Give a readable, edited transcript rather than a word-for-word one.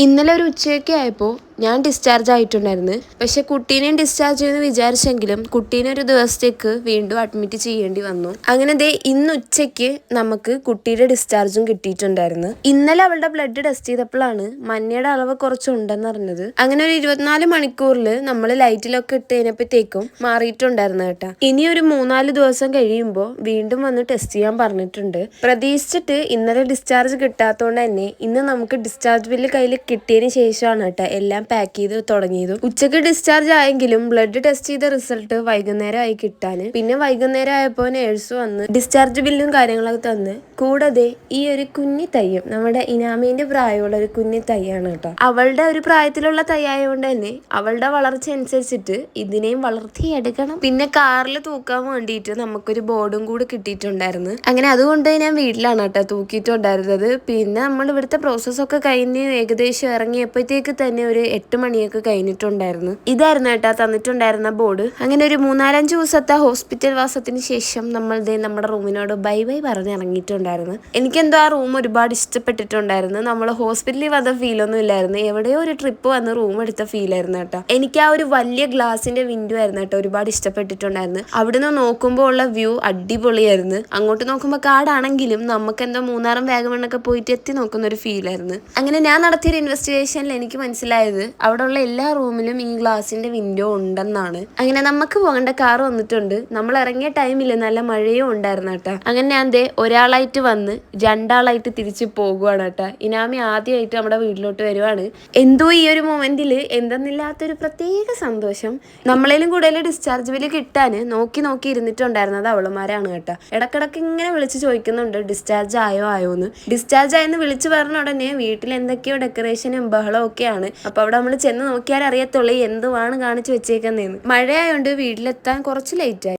ഇന്നലെ ഒരു ഉച്ചയൊക്കെ ആയപ്പോൾ ഞാൻ ഡിസ്ചാർജ് ആയിട്ടുണ്ടായിരുന്നു. പക്ഷെ കുട്ടീനെയും ഡിസ്ചാർജ് ചെയ്യുമെന്ന് വിചാരിച്ചെങ്കിലും കുട്ടീനെ ഒരു ദിവസത്തേക്ക് വീണ്ടും അഡ്മിറ്റ് ചെയ്യേണ്ടി വന്നു. അങ്ങനെ ഇന്ന് ഉച്ചയ്ക്ക് നമുക്ക് കുട്ടിയുടെ ഡിസ്ചാർജും കിട്ടിയിട്ടുണ്ടായിരുന്നു. ഇന്നലെ അവളുടെ ബ്ലഡ് ടെസ്റ്റ് ചെയ്തപ്പോഴാണ് മഞ്ഞയുടെ അളവ് കുറച്ചുണ്ടെന്ന് അറിഞ്ഞത്. അങ്ങനെ ഒരു 24 മണിക്കൂറിൽ നമ്മൾ ലൈറ്റിലൊക്കെ ഇട്ട് കഴിഞ്ഞപ്പോഴത്തേക്കും മാറിയിട്ടുണ്ടായിരുന്നു കേട്ടാ. ഇനി ഒരു 3-4 ദിവസം കഴിയുമ്പോൾ വീണ്ടും വന്ന് ടെസ്റ്റ് ചെയ്യാൻ പറഞ്ഞിട്ടുണ്ട്. പ്രതീക്ഷിച്ചിട്ട് ഇന്നലെ ഡിസ്ചാർജ് കിട്ടാത്തതുകൊണ്ട് തന്നെ ഇന്ന് നമുക്ക് ഡിസ്ചാർജ് ബില്ല് കയ്യിൽ കിട്ടിയതിന് ശേഷമാണ് കേട്ടോ എല്ലാം പാക്ക് ചെയ്ത് തുടങ്ങിയതും. ഉച്ചക്ക് ഡിസ്ചാർജ് ആയെങ്കിലും ബ്ലഡ് ടെസ്റ്റ് ചെയ്ത റിസൾട്ട് വൈകുന്നേരം ആയി കിട്ടാന്. പിന്നെ വൈകുന്നേരം ആയപ്പോൾ നേഴ്സ് വന്ന് ഡിസ്ചാർജ് ബില്ലും കാര്യങ്ങളൊക്കെ തന്ന്. കൂടാതെ ഈ ഒരു കുഞ്ഞി തയ്യും നമ്മുടെ ഇനാമീന്റെ പ്രായമുള്ള ഒരു കുഞ്ഞി തയ്യാണ് കേട്ടോ. അവളുടെ ഒരു പ്രായത്തിലുള്ള തയ്യായതുകൊണ്ട് തന്നെ അവളുടെ വളർച്ച അനുസരിച്ചിട്ട് ഇതിനെയും വളർത്തിയെടുക്കണം. പിന്നെ കാറിൽ തൂക്കാൻ വേണ്ടിയിട്ട് നമുക്കൊരു ബോർഡും കൂടി കിട്ടിയിട്ടുണ്ടായിരുന്നു. അങ്ങനെ അതുകൊണ്ട് ഞാൻ വീട്ടിലാണ് കേട്ടോ തൂക്കിയിട്ടുണ്ടായിരുന്നത്. പിന്നെ നമ്മൾ ഇവിടുത്തെ പ്രോസസ്സൊക്കെ കഴിഞ്ഞ് ഏകദേശം ഇറങ്ങിയപ്പോഴത്തേക്ക് തന്നെ ഒരു 8 മണിയൊക്കെ കഴിഞ്ഞിട്ടുണ്ടായിരുന്നു. ഇതായിരുന്നു കേട്ടാ തന്നിട്ടുണ്ടായിരുന്ന ബോർഡ്. അങ്ങനെ ഒരു 3-4-5 ദിവസത്തെ ഹോസ്പിറ്റൽ വാസത്തിന് ശേഷം നമ്മൾ നമ്മുടെ റൂമിനോട് ബൈ ബൈ പറഞ്ഞിറങ്ങിയിട്ടുണ്ടായിരുന്നു. എനിക്കെന്തോ ആ റൂം ഒരുപാട് ഇഷ്ടപ്പെട്ടിട്ടുണ്ടായിരുന്നു. നമ്മൾ ഹോസ്പിറ്റലിൽ വന്ന ഫീലൊന്നും ഇല്ലായിരുന്നു. എവിടെയോ ഒരു ട്രിപ്പ് വന്ന് റൂം എടുത്ത ഫീലായിരുന്നു കേട്ടോ. എനിക്ക് ആ ഒരു വലിയ ഗ്ലാസിന്റെ വിൻഡോ ആയിരുന്നു കേട്ടോ ഒരുപാട് ഇഷ്ടപ്പെട്ടിട്ടുണ്ടായിരുന്നു. അവിടുന്ന് നോക്കുമ്പോൾ ഉള്ള വ്യൂ അടിപൊളിയായിരുന്നു. അങ്ങോട്ട് നോക്കുമ്പോൾ കാടാണെങ്കിലും നമുക്ക് എന്തോ മൂന്നാറും വാഗമണ്ണൊക്കെ പോയിട്ട് എത്തി നോക്കുന്ന ഒരു ഫീലായിരുന്നു. അങ്ങനെ ഞാൻ നടത്തിയൊരു ഇൻവെസ്റ്റിഗേഷനിൽ എനിക്ക് മനസ്സിലായത് അവിടെയുള്ള എല്ലാ റൂമിലും ഈ ഗ്ലാസിന്റെ വിൻഡോ ഉണ്ടെന്നാണ്. അങ്ങനെ നമുക്ക് പോകേണ്ട കാർ വന്നിട്ടുണ്ട്. നമ്മൾ ഇറങ്ങിയ ടൈമിൽ നല്ല മഴയും ഉണ്ടായിരുന്നു കേട്ടോ. അങ്ങനെ ഞാൻ ഒരാളായിട്ട് വന്ന് 2 ആളായിട്ട് തിരിച്ച് പോകുവാണ് കേട്ടോ. ഇനാമി ആദ്യമായിട്ട് നമ്മുടെ വീട്ടിലോട്ട് വരുവാണ്. എന്തോ ഈ ഒരു മൊമെന്റിൽ എന്തെന്നില്ലാത്തൊരു പ്രത്യേക സന്തോഷം. നമ്മളേലും കൂടുതൽ ഡിസ്ചാർജ് ബില്ല് കിട്ടാൻ നോക്കി ഇരുന്നിട്ടുണ്ടായിരുന്നത് അവളുമാരാണ് കേട്ടോ. ഇടക്കിടക്ക് ഇങ്ങനെ വിളിച്ച് ചോദിക്കുന്നുണ്ട് ഡിസ്ചാർജ് ആയോന്ന്. ഡിസ്ചാർജ് ആയെന്ന് വിളിച്ച് പറഞ്ഞ ഉടനെ വീട്ടിൽ എന്തൊക്കെയോ ഡെക്കറേഷനും ബഹളവും ഒക്കെയാണ്. അപ്പൊ അവിടെ നമ്മൾ ചെന്ന് നോക്കിയാൽ അറിയത്തുള്ളൂ എന്തുവാണ് കാണിച്ചു വെച്ചേക്കുന്നതെന്ന്. മഴയായോണ്ട് വീട്ടിലെത്താൻ കുറച്ച് ലേറ്റായി.